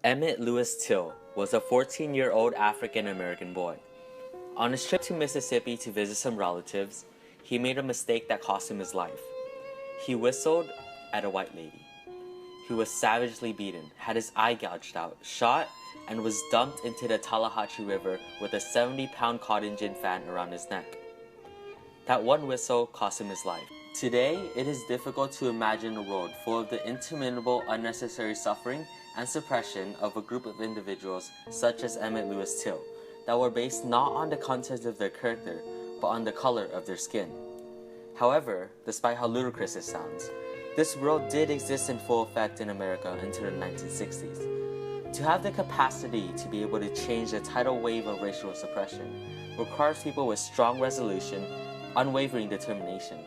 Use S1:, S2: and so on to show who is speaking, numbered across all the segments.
S1: Emmett Lewis Till was a 14-year-old African-American boy. On his trip to Mississippi to visit some relatives, he made a mistake that cost him his life. He whistled at a white lady. He was savagely beaten, had his eye gouged out, shot, and was dumped into the Tallahatchie River with a 70-pound cotton gin fan around his neck. That one whistle cost him his life. Today, it is difficult to imagine a world full of the interminable unnecessary suffering and suppression of a group of individuals such as Emmett Lewis Till, that were based not on the content of their character, but on the color of their skin. However, despite how ludicrous it sounds, this world did exist in full effect in America until the 1960s. To have the capacity to be able to change the tidal wave of racial suppression requires people with strong resolution, unwavering determination,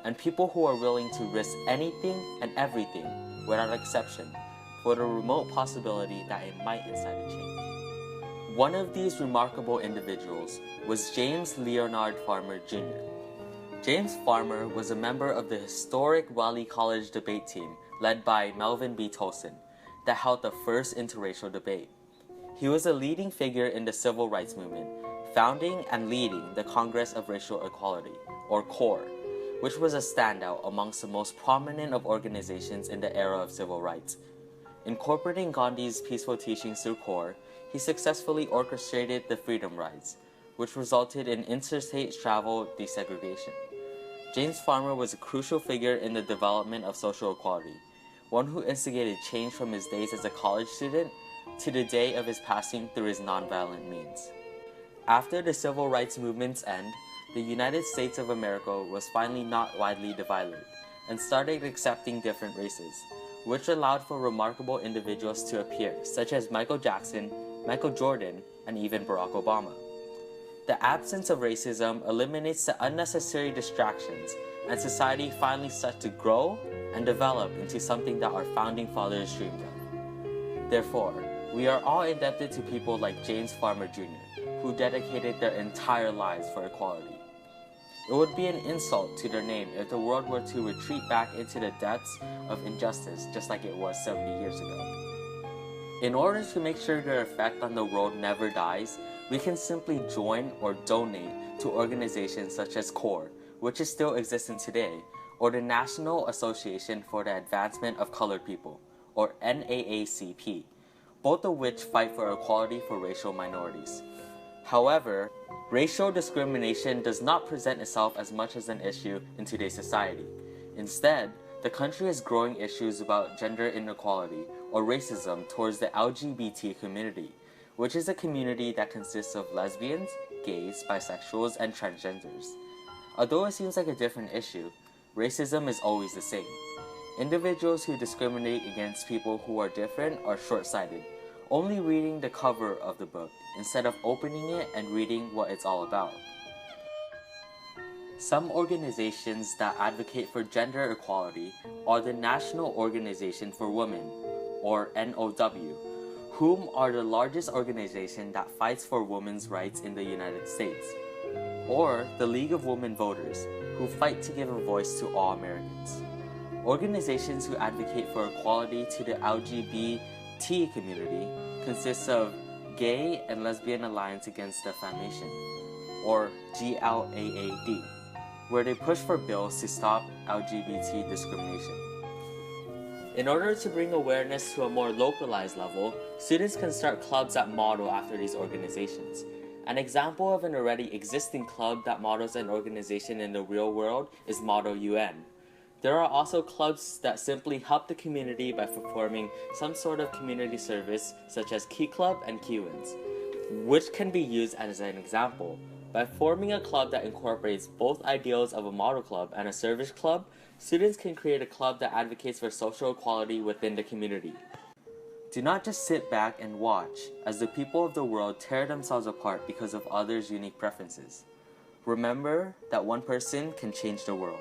S1: and people who are willing to risk anything and everything, without exception, for the remote possibility that it might incite a change. One of these remarkable individuals was James Leonard Farmer Jr. James Farmer was a member of the historic Raleigh College debate team led by Melvin B. Tolson that held the first interracial debate. He was a leading figure in the civil rights movement, founding and leading the Congress of Racial Equality, or CORE, which was a standout amongst the most prominent of organizations in the era of civil rights. Incorporating Gandhi's peaceful teachings through CORE, he successfully orchestrated the Freedom Rides, which resulted in interstate travel desegregation. James Farmer was a crucial figure in the development of social equality, one who instigated change from his days as a college student to the day of his passing through his nonviolent means. After the civil rights movement's end, the United States of America was finally not widely divided and started accepting different races, which allowed for remarkable individuals to appear, such as Michael Jackson, Michael Jordan, and even Barack Obama. The absence of racism eliminates the unnecessary distractions, and society finally starts to grow and develop into something that our founding fathers dreamed of. Therefore, we are all indebted to people like James Farmer Jr., who dedicated their entire lives for equality. It would be an insult to their name if the world were to retreat back into the depths of injustice just like it was 70 years ago. In order to make sure their effect on the world never dies, we can simply join or donate to organizations such as CORE, which is still existing today, or the National Association for the Advancement of Colored People, or NAACP, both of which fight for equality for racial minorities. However, racial discrimination does not present itself as much as an issue in today's society. Instead, the country has growing issues about gender inequality or racism towards the LGBT community, which is a community that consists of lesbians, gays, bisexuals, and transgenders. Although it seems like a different issue, racism is always the same. Individuals who discriminate against people who are different are short-sighted, only reading the cover of the book instead of opening it and reading what it's all about. Some organizations that advocate for gender equality are the National Organization for Women, or NOW, whom are the largest organization that fights for women's rights in the United States, or the League of Women Voters, who fight to give a voice to all Americans. Organizations who advocate for equality to the LGBT community consists of Gay and Lesbian Alliance Against Defamation, or GLAAD, where they push for bills to stop LGBT discrimination. In order to bring awareness to a more localized level, students can start clubs that model after these organizations. An example of an already existing club that models an organization in the real world is Model UN. There are also clubs that simply help the community by performing some sort of community service, such as Key Club and Key-Wins, which can be used as an example. By forming a club that incorporates both ideals of a model club and a service club, students can create a club that advocates for social equality within the community. Do not just sit back and watch as the people of the world tear themselves apart because of others' unique preferences. Remember that one person can change the world.